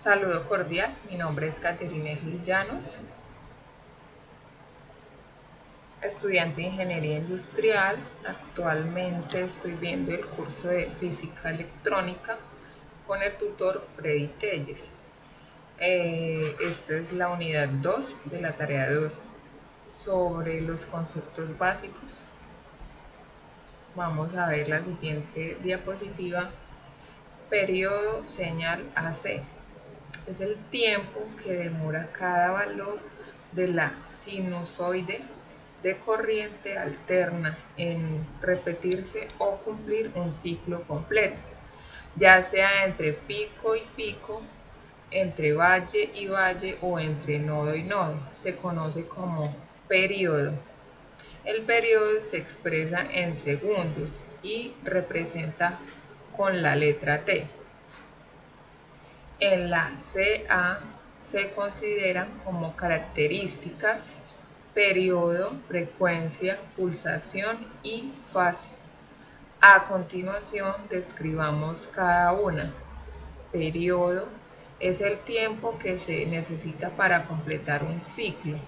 Saludo cordial, mi nombre es Caterina Gil Llanos, estudiante de Ingeniería Industrial. Actualmente estoy viendo el curso de Física Electrónica con el tutor Freddy Telles. Esta es la unidad 2 de la tarea 2 sobre los conceptos básicos. Vamos a ver la siguiente diapositiva. Periodo señal AC. Es el tiempo que demora cada valor de la sinusoide de corriente alterna en repetirse o cumplir un ciclo completo, ya sea entre pico y pico, entre valle y valle o entre nodo y nodo. Se conoce como periodo. El periodo se expresa en segundos y representa con la letra T. En la CA se consideran como características periodo, frecuencia, pulsación y fase. A continuación describamos cada una. Periodo es el tiempo que se necesita para completar un ciclo.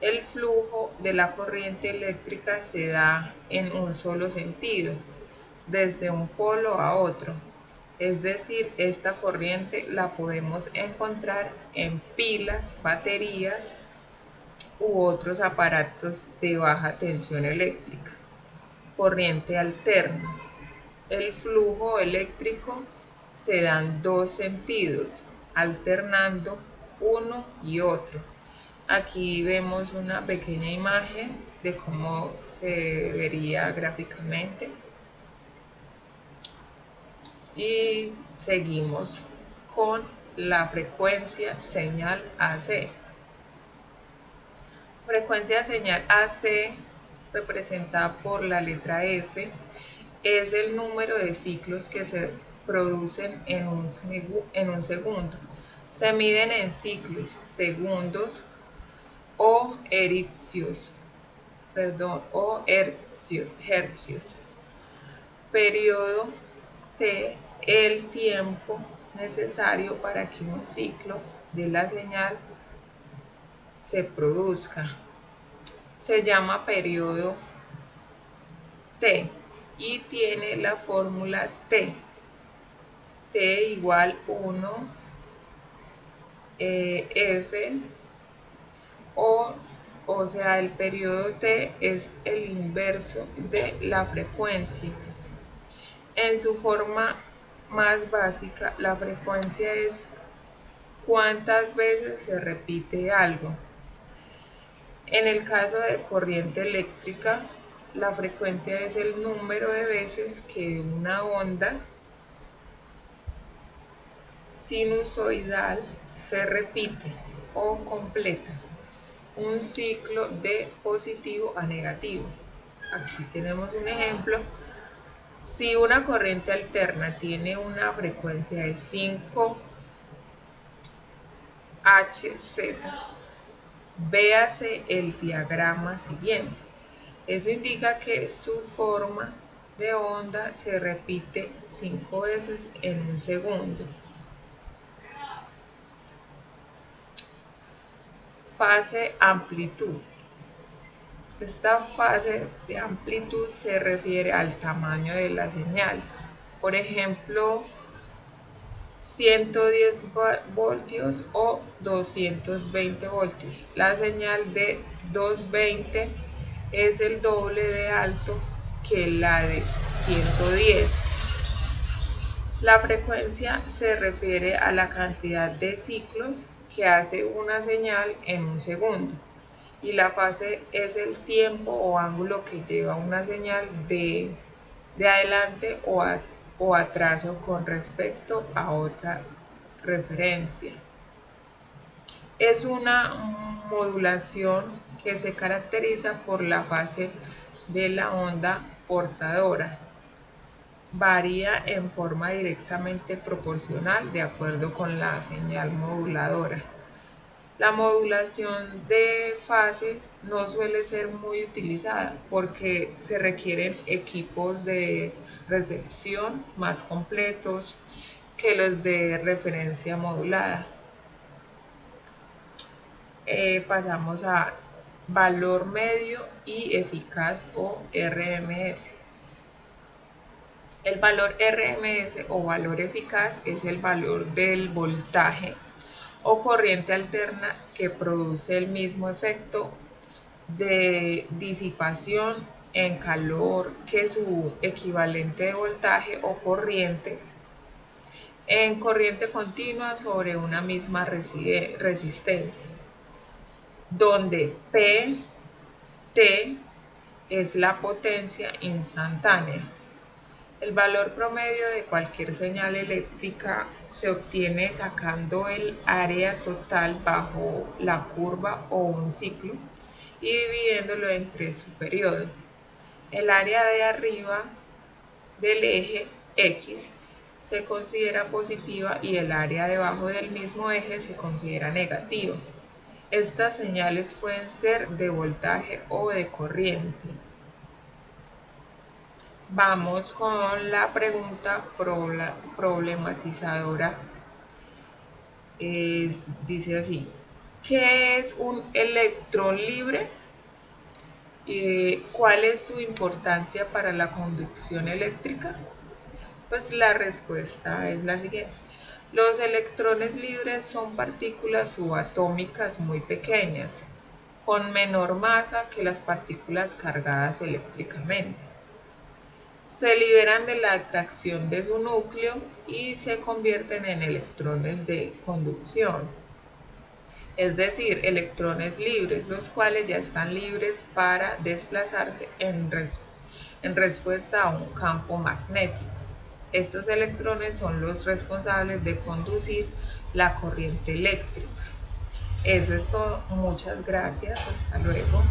El flujo de la corriente eléctrica se da en un solo sentido, desde un polo a otro. Es decir, esta corriente la podemos encontrar en pilas, baterías u otros aparatos de baja tensión eléctrica. Corriente alterna. El flujo eléctrico se da en dos sentidos, alternando uno y otro. Aquí vemos una pequeña imagen de cómo se vería gráficamente. Y seguimos con la frecuencia señal AC. Frecuencia señal AC, representada por la letra F, es el número de ciclos que se producen en un segundo. Se miden en ciclos, segundos o hercios. Periodo T, el tiempo necesario para que un ciclo de la señal se produzca. Se llama periodo T y tiene la fórmula T. T igual 1 F, o sea, el periodo T es el inverso de la frecuencia. En su forma más básica, la frecuencia es cuántas veces se repite algo. En el caso de corriente eléctrica, la frecuencia es el número de veces que una onda sinusoidal se repite o completa un ciclo de positivo a negativo. Aquí tenemos un ejemplo. Si una corriente alterna tiene una frecuencia de 5 Hz, véase el diagrama siguiente. Eso indica que su forma de onda se repite 5 veces en un segundo. Fase amplitud. Esta fase de amplitud se refiere al tamaño de la señal. Por ejemplo, 110 voltios o 220 voltios. La señal de 220 es el doble de alto que la de 110. La frecuencia se refiere a la cantidad de ciclos que hace una señal en un segundo. Y la fase es el tiempo o ángulo que lleva una señal de adelante o atraso con respecto a otra referencia. Es una modulación que se caracteriza por la fase de la onda portadora. Varía en forma directamente proporcional de acuerdo con la señal moduladora. La modulación de fase no suele ser muy utilizada porque se requieren equipos de recepción más completos que los de referencia modulada. Pasamos a valor medio y eficaz o RMS. El valor RMS o valor eficaz es el valor del voltaje o corriente alterna que produce el mismo efecto de disipación en calor que su equivalente de voltaje o corriente en corriente continua sobre una misma resistencia, donde T es la potencia instantánea. El valor promedio de cualquier señal eléctrica se obtiene sacando el área total bajo la curva o un ciclo y dividiéndolo entre su periodo. El área de arriba del eje X se considera positiva y el área debajo del mismo eje se considera negativa. Estas señales pueden ser de voltaje o de corriente. Vamos con la pregunta problematizadora. Dice así: ¿qué es un electrón libre? ¿Cuál es su importancia para la conducción eléctrica? Pues la respuesta es la siguiente. Los electrones libres son partículas subatómicas muy pequeñas, con menor masa que las partículas cargadas eléctricamente. Se liberan de la atracción de su núcleo y se convierten en electrones de conducción, es decir, electrones libres, los cuales ya están libres para desplazarse en respuesta a un campo magnético. Estos electrones son los responsables de conducir la corriente eléctrica. Eso es todo. Muchas gracias. Hasta luego.